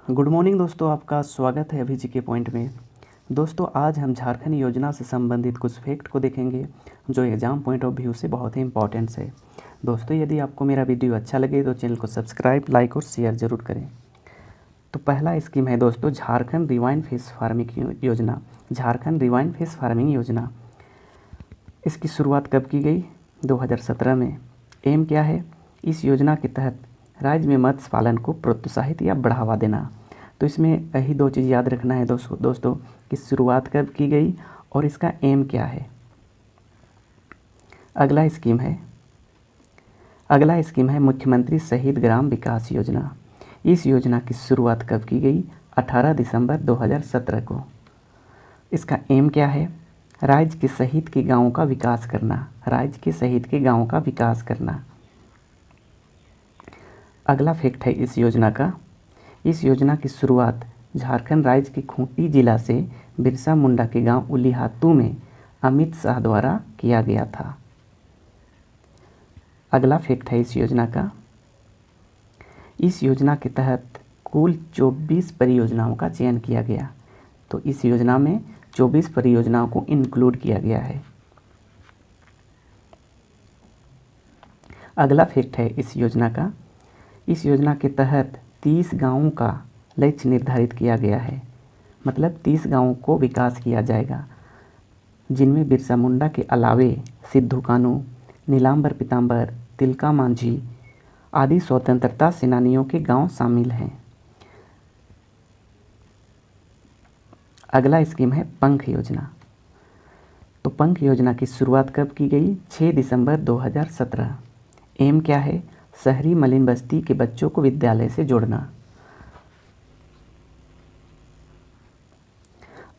Good morning दोस्तों, आपका स्वागत है अभी जी के पॉइंट में। दोस्तों, आज हम झारखंड योजना से संबंधित कुछ फैक्ट को देखेंगे जो एग्ज़ाम पॉइंट ऑफ व्यू से बहुत ही इंपॉर्टेंट है। दोस्तों, यदि आपको मेरा वीडियो अच्छा लगे तो चैनल को सब्सक्राइब, लाइक और शेयर ज़रूर करें। तो पहला स्कीम है दोस्तों झारखंड रिवाइंड फिश फार्मिंग योजना। झारखंड रिवाइंड फिश फार्मिंग योजना, इसकी शुरुआत कब की गई? 2017 में। एम क्या है? इस योजना के तहत राज्य में मत्स्य पालन को प्रोत्साहित या बढ़ावा देना। तो इसमें यही दो चीज़ याद रखना है दोस्तों कि शुरुआत कब की गई और इसका एम क्या है। अगला स्कीम है मुख्यमंत्री शहीद ग्राम विकास योजना। इस योजना की शुरुआत कब की गई? 18 दिसंबर 2017 को। इसका एम क्या है? राज्य के शहीद के गाँवों का विकास करना। राज्य के शहीद के गाँवों का विकास करना। अगला फैक्ट है इस योजना का, इस योजना की शुरुआत झारखंड राज्य के खूंटी जिला से बिरसा मुंडा के गांव उलीहातू में अमित शाह द्वारा किया गया था। अगला फैक्ट है इस योजना का, इस योजना के तहत कुल 24 परियोजनाओं का चयन किया गया। तो इस योजना में 24 परियोजनाओं को इंक्लूड किया गया है। अगला फैक्ट है इस योजना का, इस योजना के तहत 30 गांवों का लक्ष्य निर्धारित किया गया है। मतलब 30 गांवों को विकास किया जाएगा, जिनमें बिरसा मुंडा के अलावे सिद्धू कानू, नीलांबर पीताम्बर, तिलका मांझी आदि स्वतंत्रता सेनानियों के गांव शामिल हैं। अगला स्कीम है पंख योजना। तो पंख योजना की शुरुआत कब की गई? 6 दिसंबर 2017। एम क्या है? शहरी मलिन बस्ती के बच्चों को विद्यालय से जोड़ना।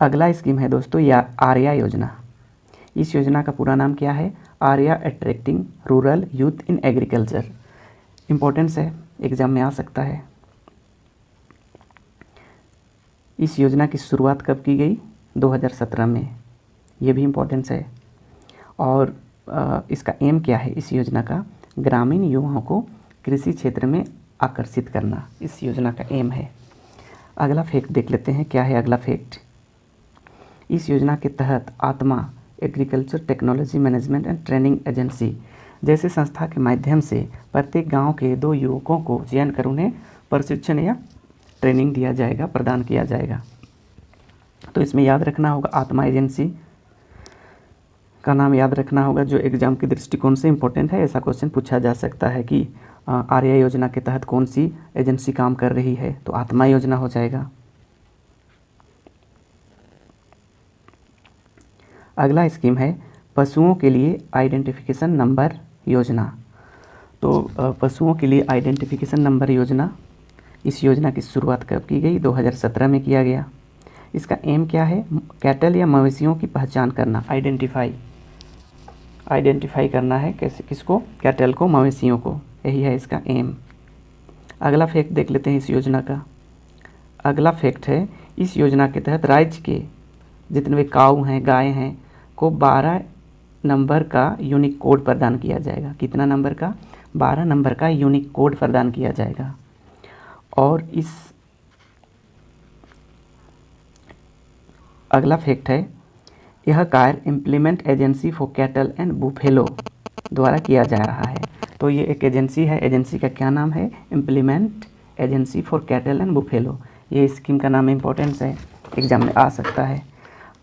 अगला स्कीम है दोस्तों आर्या योजना। इस योजना का पूरा नाम क्या है? Arya attracting rural youth in agriculture. Importance है, एग्जाम में आ सकता है। इस योजना की शुरुआत कब की गई? 2017 में। ये भी इम्पोर्टेंस है। और इसका एम क्या है इस योजना का? ग्रामीण युवाओं को कृषि क्षेत्र में आकर्षित करना इस योजना का एम है। अगला फैक्ट देख लेते हैं, क्या है अगला फैक्ट। इस योजना के तहत आत्मा agriculture technology management and training agency जैसे संस्था के माध्यम से प्रत्येक गांव के 2 युवकों को चयन कर उन्हें प्रशिक्षण या ट्रेनिंग दिया जाएगा, प्रदान किया जाएगा। तो इसमें याद रखना होगा, आत्मा एजेंसी का नाम याद रखना होगा, जो एग्जाम के दृष्टिकोण से इम्पोर्टेंट है। ऐसा क्वेश्चन पूछा जा सकता है कि आर्या योजना के तहत कौन सी एजेंसी काम कर रही है, तो आत्मा योजना हो जाएगा। अगला स्कीम है पशुओं के लिए आइडेंटिफिकेशन नंबर योजना। तो पशुओं के लिए आइडेंटिफिकेशन नंबर योजना, इस योजना की शुरुआत कब की गई? 2017 में किया गया। इसका एम क्या है? कैटल या मवेशियों की पहचान करना, आइडेंटिफाई करना है। कैसे? किसको? कैटल को, मवेशियों को। यही है इसका एम। अगला फैक्ट देख लेते हैं इस योजना का। अगला फैक्ट है इस योजना के तहत राज्य के जितने भी काऊ हैं, गाय हैं को 12 नंबर का यूनिक कोड प्रदान किया जाएगा। कितना नंबर का? 12 नंबर का यूनिक कोड प्रदान किया जाएगा। और इस अगला फैक्ट है यह कार्य implement agency for cattle and buffalo द्वारा किया जा रहा है। तो ये एक एजेंसी है, एजेंसी का क्या नाम है? Implement agency for cattle and buffalo. ये स्कीम का नाम इम्पोर्टेंस है, एग्जाम में आ सकता है।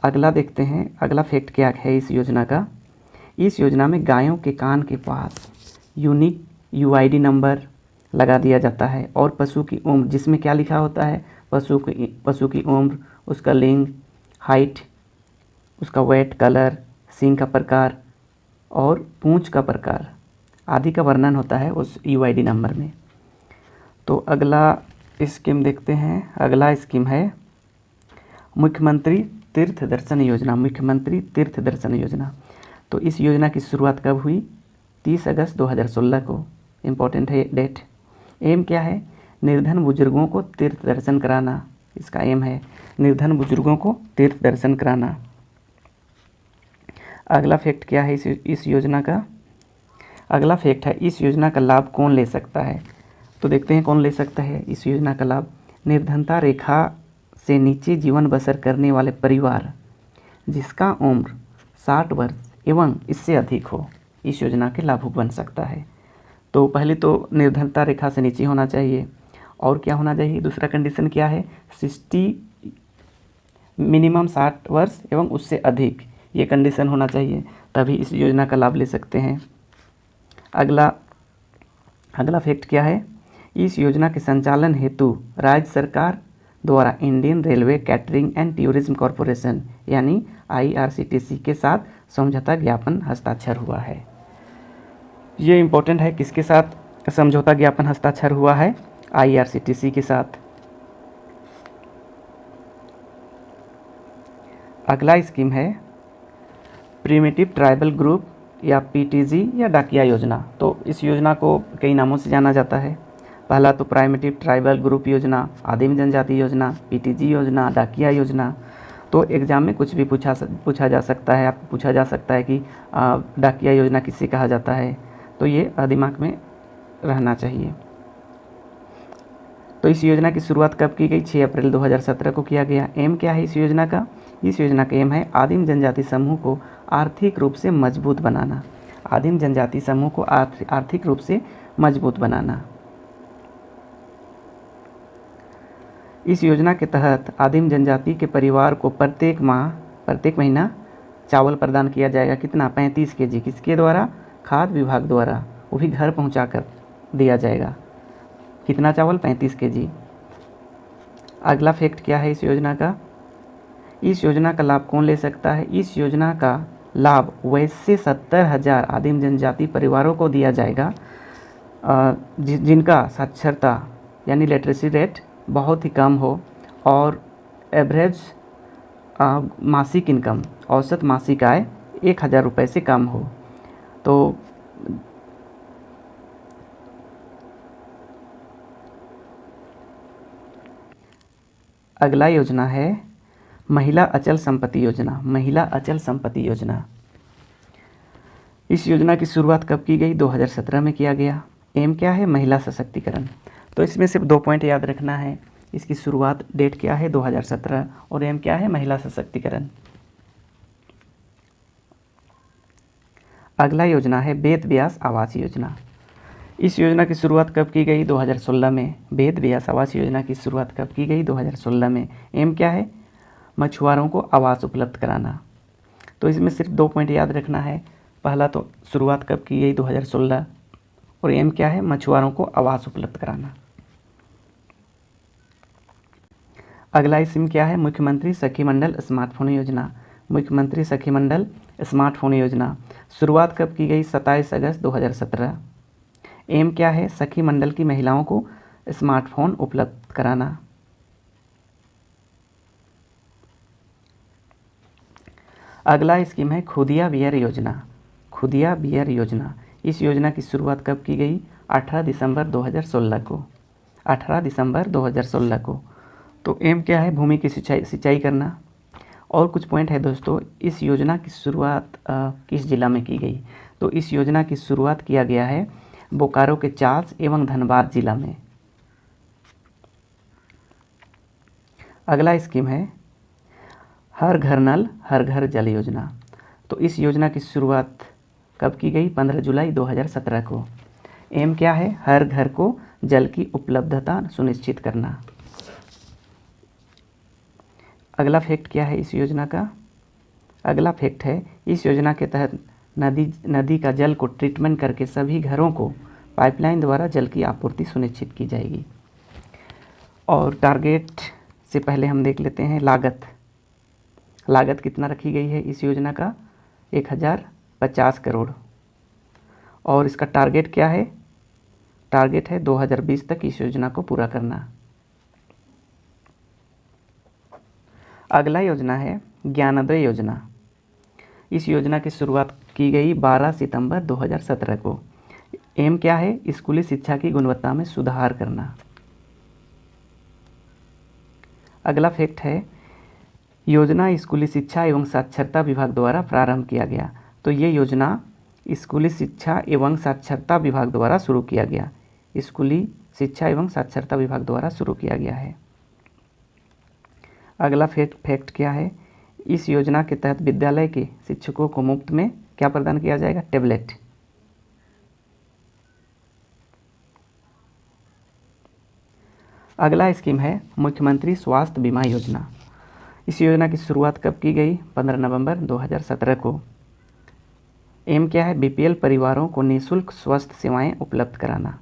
अगला देखते हैं, अगला फैक्ट क्या है इस योजना का। इस योजना में गायों के कान के पास यूनिक यूआईडी नंबर लगा दिया जाता है और पशु की उम्र, जिसमें क्या लिखा होता है? पशु की उम्र, उसका लिंग, हाइट, उसका वेट, कलर, सींग का प्रकार और पूंछ का प्रकार आदि का वर्णन होता है उस यूआईडी नंबर में। तो अगला स्कीम देखते हैं। अगला स्कीम है मुख्यमंत्री तीर्थ दर्शन योजना। मुख्यमंत्री तीर्थ दर्शन योजना, तो इस योजना की शुरुआत कब हुई? 30 अगस्त 2016 को। इम्पोर्टेंट है डेट। एम क्या है? निर्धन बुजुर्गों को तीर्थ दर्शन कराना, इसका एम है निर्धन बुजुर्गों को तीर्थ दर्शन कराना। अगला फैक्ट क्या है इस योजना का? अगला फैक्ट है इस योजना का लाभ कौन ले सकता है? तो देखते हैं कौन ले सकता है इस योजना का लाभ। निर्धनता रेखा से नीचे जीवन बसर करने वाले परिवार जिसका उम्र 60 वर्ष एवं इससे अधिक हो इस योजना के लाभुक बन सकता है। तो पहले तो निर्धनता रेखा से नीचे होना चाहिए, और क्या होना चाहिए, दूसरा कंडीशन क्या है, 60 मिनिमम 60 वर्ष एवं उससे अधिक, ये कंडीशन होना चाहिए, तभी इस योजना का लाभ ले सकते हैं। अगला फैक्ट क्या है, इस योजना के संचालन हेतु राज्य सरकार द्वारा Indian railway catering and tourism corporation यानी IRCTC के साथ समझौता ज्ञापन हस्ताक्षर हुआ है। ये इम्पोर्टेंट है, किसके साथ समझौता ज्ञापन हस्ताक्षर हुआ है, IRCTC के साथ। अगला स्कीम है प्रिमिटिव ट्राइबल ग्रुप या PTG या डाकिया योजना। तो इस योजना को कई नामों से जाना जाता है। पहला तो प्राइमिटिव ट्राइबल ग्रुप योजना, आदिम जनजाति योजना, PTG योजना, डाकिया योजना। तो एग्ज़ाम में कुछ भी पूछा जा सकता है, आपको पूछा जा सकता है कि डाकिया योजना किसे कहा जाता है, तो ये दिमाग में रहना चाहिए। तो इस योजना की शुरुआत कब की गई, 6 अप्रैल 2017 को किया गया। एम क्या है इस योजना का, इस योजना का एम है आदिम जनजाति समूह को आर्थिक रूप से मजबूत बनाना। आदिम जनजाति समूह को आर्थिक रूप से मजबूत बनाना। इस योजना के तहत आदिम जनजाति के परिवार को प्रत्येक महीना चावल प्रदान किया जाएगा। कितना, 35 kg। किसके द्वारा, खाद्य विभाग द्वारा, वो भी घर पहुंचा कर दिया जाएगा। कितना चावल, 35 kg। अगला फैक्ट क्या है इस योजना का, इस योजना का लाभ कौन ले सकता है, इस योजना का लाभ वैसे 70,000 आदिम जनजाति परिवारों को दिया जाएगा जिनका साक्षरता यानी लिटरेसी रेट बहुत ही कम हो और एवरेज मासिक इनकम, औसत मासिक आय 1,000 रुपये से कम हो। तो अगला योजना है महिला अचल संपत्ति योजना। महिला अचल संपत्ति योजना, इस योजना की शुरुआत कब की गई, 2017 में किया गया। एम क्या है, महिला सशक्तिकरण। तो इसमें सिर्फ 2 पॉइंट याद रखना है, इसकी शुरुआत डेट क्या है, 2017, और एम क्या है, महिला सशक्तिकरण। अगला योजना है वेद व्यास आवास योजना। इस योजना की शुरुआत कब की गई, 2016 में। वेद व्यास आवास योजना की शुरुआत कब की गई, 2016 में। एम क्या है, मछुआरों को आवास उपलब्ध कराना। तो इसमें सिर्फ 2 पॉइंट याद रखना है, पहला तो शुरुआत कब की गई, 2016, और एम क्या है, मछुआरों को आवास उपलब्ध कराना। अगला स्कीम क्या है, मुख्यमंत्री सखी मंडल स्मार्टफोन योजना। मुख्यमंत्री सखी मंडल स्मार्टफोन योजना शुरुआत कब की गई, 27 अगस्त 2017। एम क्या है, सखी मंडल की महिलाओं को स्मार्टफोन उपलब्ध कराना। अगला स्कीम है खुदिया बियर योजना। खुदिया बियर योजना, इस योजना की शुरुआत कब की गई, 18 दिसंबर 2016 को। 18 दिसंबर 2016 को। तो एम क्या है, भूमि की सिंचाई करना। और कुछ पॉइंट है दोस्तों, इस योजना की शुरुआत किस जिला में की गई, तो इस योजना की शुरुआत किया गया है बोकारो के चास एवं धनबाद जिला में। अगला स्कीम है हर घर नल हर घर जल योजना। तो इस योजना की शुरुआत कब की गई, 15 जुलाई 2017 को। एम क्या है, हर घर को जल की उपलब्धता सुनिश्चित करना। अगला फैक्ट क्या है इस योजना का, अगला फैक्ट है इस योजना के तहत नदी का जल को ट्रीटमेंट करके सभी घरों को पाइपलाइन द्वारा जल की आपूर्ति सुनिश्चित की जाएगी। और टारगेट से पहले हम देख लेते हैं लागत। लागत कितना रखी गई है इस योजना का, 1050 करोड़। और इसका टारगेट क्या है, टारगेट है 2020 तक इस योजना को पूरा करना। अगला योजना है ज्ञानोदय योजना। इस योजना की शुरुआत की गई 12 सितंबर 2017 को। एम क्या है, स्कूली शिक्षा की गुणवत्ता में सुधार करना। अगला फैक्ट है योजना स्कूली शिक्षा एवं साक्षरता विभाग द्वारा प्रारंभ किया गया। तो ये योजना स्कूली शिक्षा एवं साक्षरता विभाग द्वारा शुरू किया गया। स्कूली शिक्षा एवं साक्षरता विभाग द्वारा शुरू किया गया है। अगला फैक्ट क्या है, इस योजना के तहत विद्यालय के शिक्षकों को मुफ्त में क्या प्रदान किया जाएगा, टेबलेट। अगला स्कीम है मुख्यमंत्री स्वास्थ्य बीमा योजना। इस योजना की शुरुआत कब की गई, 15 नवंबर 2017 को। एम क्या है, बीपीएल परिवारों को निःशुल्क स्वास्थ्य सेवाएं उपलब्ध कराना।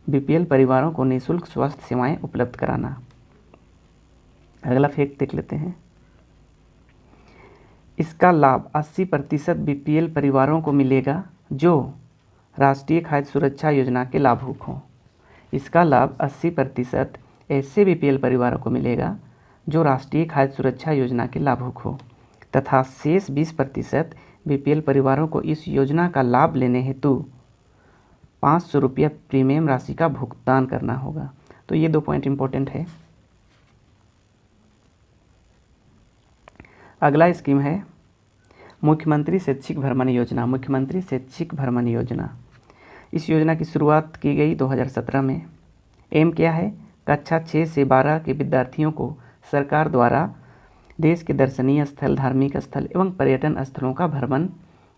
बीपीएल परिवारों को निःशुल्क स्वास्थ्य सेवाएं उपलब्ध कराना। अगला फैक्ट देख लेते हैं, इसका लाभ 80% बीपीएल परिवारों को मिलेगा जो राष्ट्रीय खाद्य सुरक्षा योजना के लाभुक हों। इसका लाभ 80% ऐसे बीपीएल परिवारों को मिलेगा जो राष्ट्रीय खाद्य सुरक्षा योजना के लाभुक हो, तथा शेष 20% बीपीएल परिवारों को इस योजना का लाभ लेने हेतु 500 रुपया प्रीमियम राशि का भुगतान करना होगा। तो ये 2 पॉइंट इंपॉर्टेंट है। अगला स्कीम है मुख्यमंत्री शैक्षिक भ्रमण योजना। मुख्यमंत्री शैक्षिक भ्रमण योजना, इस योजना की शुरुआत की गई 2017 में। एम क्या है, कक्षा 6 से 12 के विद्यार्थियों को सरकार द्वारा देश के दर्शनीय स्थल, धार्मिक स्थल एवं पर्यटन स्थलों का भ्रमण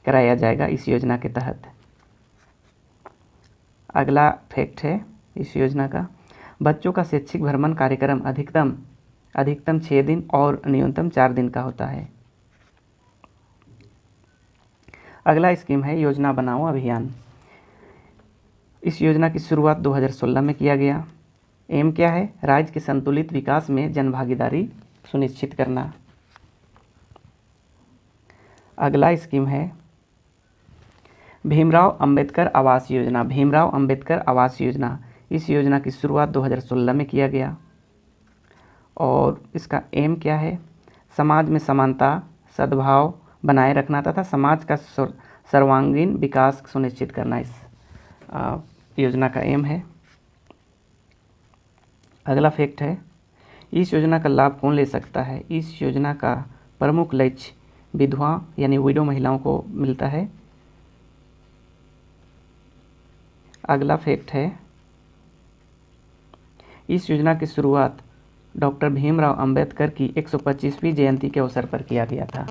कराया जाएगा इस योजना के तहत। अगला फैक्ट है इस योजना का, बच्चों का शैक्षिक भ्रमण कार्यक्रम अधिकतम 6 दिन और न्यूनतम 4 दिन का होता है। अगला स्कीम है योजना बनाओ अभियान। इस योजना की शुरुआत 2016 में किया गया। एम क्या है, राज्य के संतुलित विकास में जनभागीदारी सुनिश्चित करना। अगला स्कीम है भीमराव अंबेडकर आवास योजना। भीमराव अंबेडकर आवास योजना, इस योजना की शुरुआत 2016 में किया गया और इसका एम क्या है, समाज में समानता, सद्भाव बनाए रखना तथा समाज का सर्वांगीण विकास सुनिश्चित करना इस योजना का एम है। अगला फैक्ट है, इस योजना का लाभ कौन ले सकता है। इस योजना का प्रमुख लक्ष्य विधवा यानी विडो महिलाओं को मिलता है। अगला फैक्ट है, इस योजना की शुरुआत डॉक्टर भीमराव अंबेडकर की 125वीं जयंती के अवसर पर किया गया था।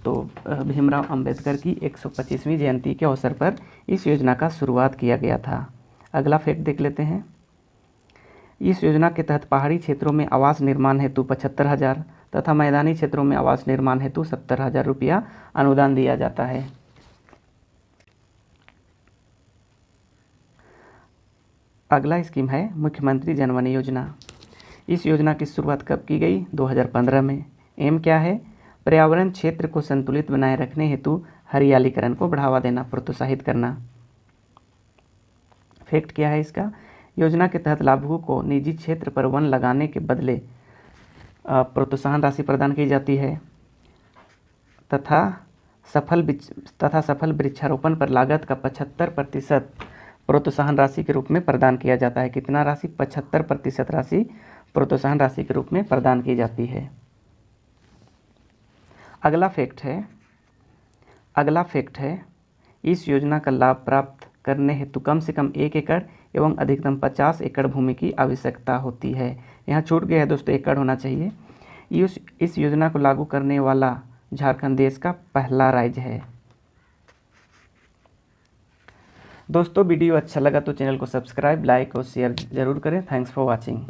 तो भीमराव अंबेडकर की 125वीं जयंती के अवसर पर इस योजना का शुरुआत किया गया था। अगला फैक्ट देख लेते हैं, इस योजना के तहत पहाड़ी क्षेत्रों में आवास निर्माण हेतु 75,000 तथा मैदानी क्षेत्रों में आवास निर्माण हेतु 70,000 रुपया अनुदान दिया जाता है। अगला स्कीम है मुख्यमंत्री जनवन योजना। इस योजना की शुरुआत कब की गई, 2015 में। एम क्या है, पर्यावरण क्षेत्र को संतुलित बनाए रखने हेतु हरियालीकरण को बढ़ावा देना, प्रोत्साहित करना। फैक्ट क्या है इसका, योजना के तहत लाभुकों को निजी क्षेत्र पर वन लगाने के बदले प्रोत्साहन राशि प्रदान की जाती है तथा सफल वृक्षारोपण पर लागत का 75% प्रोत्साहन राशि के रूप में प्रदान किया जाता है। कितना राशि, 75% राशि प्रोत्साहन राशि के रूप में प्रदान की जाती है। अगला फैक्ट है इस योजना का लाभ प्राप्त करने हेतु कम से कम 1 एकड़ एवं अधिकतम 50 एकड़ भूमि की आवश्यकता होती है। यहाँ छूट गया है दोस्तों, एकड़ होना चाहिए। इस योजना को लागू करने वाला झारखंड देश का पहला राज्य है। दोस्तों वीडियो अच्छा लगा तो चैनल को सब्सक्राइब, लाइक और शेयर जरूर करें। Thanks for watching.